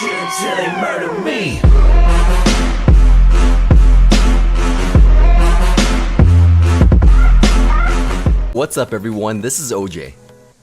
shit until they murder me. What's up everyone, this is OJ.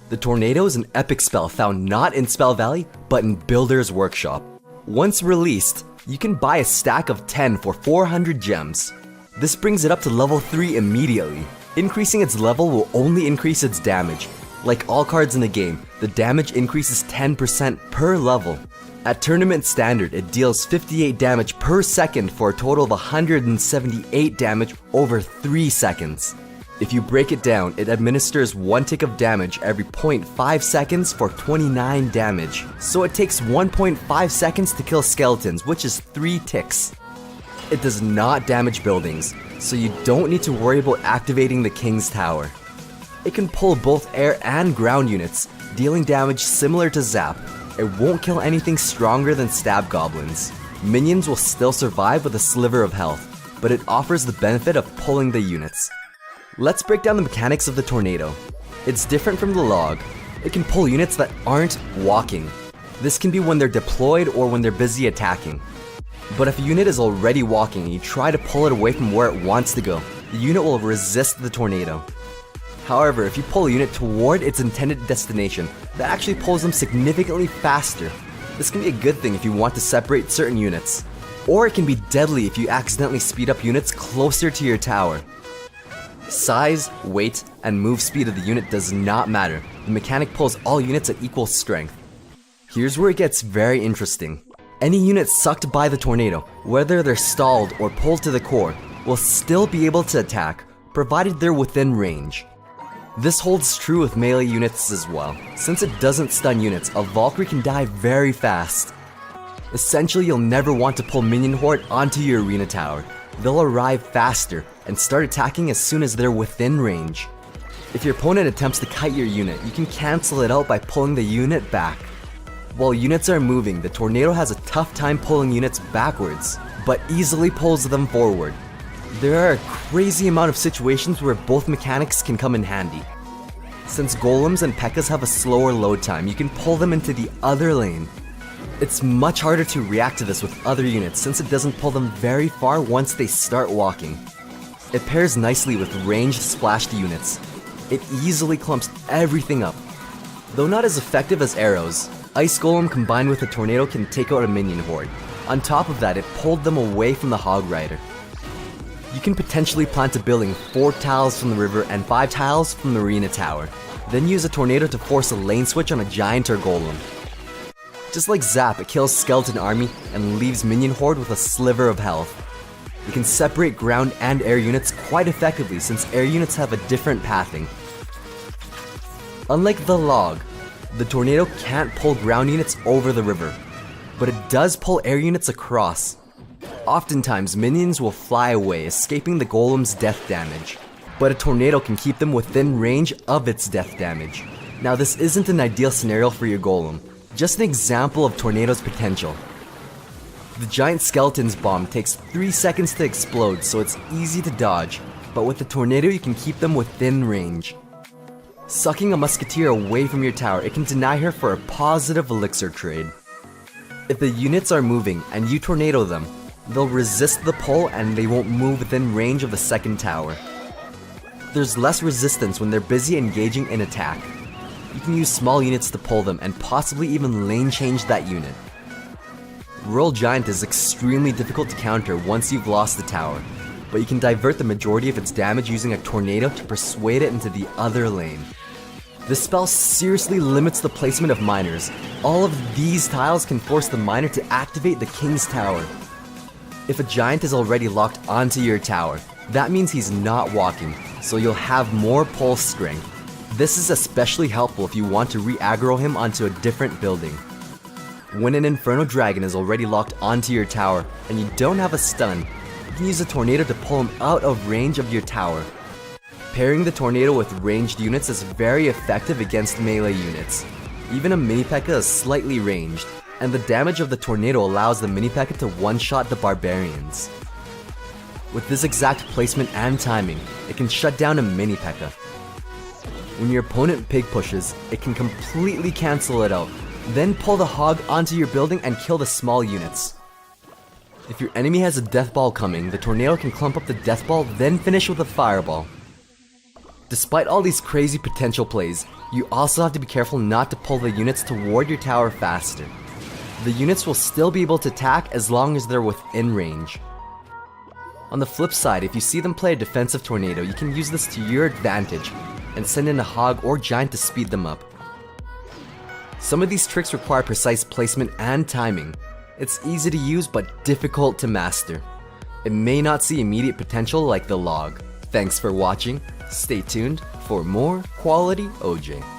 The Tornado is an epic spell found not in Spell Valley, but in Builder's Workshop. Once released, you can buy a stack of 10 for 400 gems. This brings it up to level 3 immediately. Increasing its level will only increase its damage. Like all cards in the game, the damage increases 10% per level. At tournament standard, it deals 58 damage per second for a total of 178 damage over 3 seconds. If you break it down, it administers 1 tick of damage every 0.5 seconds for 29 damage. So it takes 1.5 seconds to kill skeletons, which is 3 ticks. It does not damage buildings, so you don't need to worry about activating the King's Tower. It can pull both air and ground units, dealing damage similar to Zap. It won't kill anything stronger than stab goblins. Minions will still survive with a sliver of health, but it offers the benefit of pulling the units. Let's break down the mechanics of the Tornado. It's different from the Log. It can pull units that aren't walking. This can be when they're deployed or when they're busy attacking. But if a unit is already walking and you try to pull it away from where it wants to go, the unit will resist the Tornado. However, if you pull a unit toward its intended destination, that actually pulls them significantly faster. This can be a good thing if you want to separate certain units. Or it can be deadly if you accidentally speed up units closer to your tower. Size, weight, and move speed of the unit does not matter. The mechanic pulls all units at equal strength. Here's where it gets very interesting. Any unit sucked by the Tornado, whether they're stalled or pulled to the core, will still be able to attack, provided they're within range. This holds true with melee units as well. Since it doesn't stun units, a Valkyrie can die very fast. Essentially, you'll never want to pull Minion Horde onto your arena tower. They'll arrive faster and start attacking as soon as they're within range. If your opponent attempts to kite your unit, you can cancel it out by pulling the unit back. While units are moving, the Tornado has a tough time pulling units backwards, but easily pulls them forward. There are a crazy amount of situations where both mechanics can come in handy. Since Golems and P.E.K.K.A.s have a slower load time, you can pull them into the other lane. It's much harder to react to this with other units since it doesn't pull them very far once they start walking. It pairs nicely with ranged splashed units. It easily clumps everything up. Though not as effective as arrows, Ice Golem combined with a Tornado can take out a Minion Horde. On top of that, it pulled them away from the Hog Rider. You can potentially plant a building 4 tiles from the river and 5 tiles from the arena tower. Then use a Tornado to force a lane switch on a Giant or Golem. Just like Zap, it kills Skeleton Army and leaves Minion Horde with a sliver of health. You can separate ground and air units quite effectively since air units have a different pathing. Unlike the Log, the Tornado can't pull ground units over the river, but it does pull air units across. Oftentimes, minions will fly away, escaping the Golem's death damage, but a Tornado can keep them within range of its death damage. Now this isn't an ideal scenario for your Golem, just an example of Tornado's potential. The Giant Skeleton's bomb takes 3 seconds to explode, so it's easy to dodge, but with the Tornado you can keep them within range. Sucking a Musketeer away from your tower, it can deny her for a positive elixir trade. If the units are moving and you Tornado them, they'll resist the pull and they won't move within range of the second tower. There's less resistance when they're busy engaging in attack. You can use small units to pull them and possibly even lane change that unit. Royal Giant is extremely difficult to counter once you've lost the tower, but you can divert the majority of its damage using a Tornado to persuade it into the other lane. This spell seriously limits the placement of miners. All of these tiles can force the miner to activate the King's Tower. If a Giant is already locked onto your tower, that means he's not walking, so you'll have more pull strength. This is especially helpful if you want to re-aggro him onto a different building. When an Inferno Dragon is already locked onto your tower and you don't have a stun, you can use a Tornado to pull him out of range of your tower. Pairing the Tornado with ranged units is very effective against melee units. Even a Mini P.E.K.K.A. is slightly ranged, and the damage of the Tornado allows the Mini P.E.K.K.A. to one-shot the Barbarians. With this exact placement and timing, it can shut down a Mini P.E.K.K.A. When your opponent pig pushes, it can completely cancel it out, Then pull the hog onto your building and kill the small units. If your enemy has a death ball coming, the tornado can clump up the death ball, then finish with a fireball. Despite all these crazy potential plays, you also have to be careful not to pull the units toward your tower faster. The units will still be able to attack as long as they're within range. On the flip side, if you see them play a defensive tornado, you can use this to your advantage and send in a hog or giant to speed them up. Some of these tricks require precise placement and timing. It's easy to use but difficult to master. It may not see immediate potential like the log. Thanks for watching. Stay tuned for more quality OJ.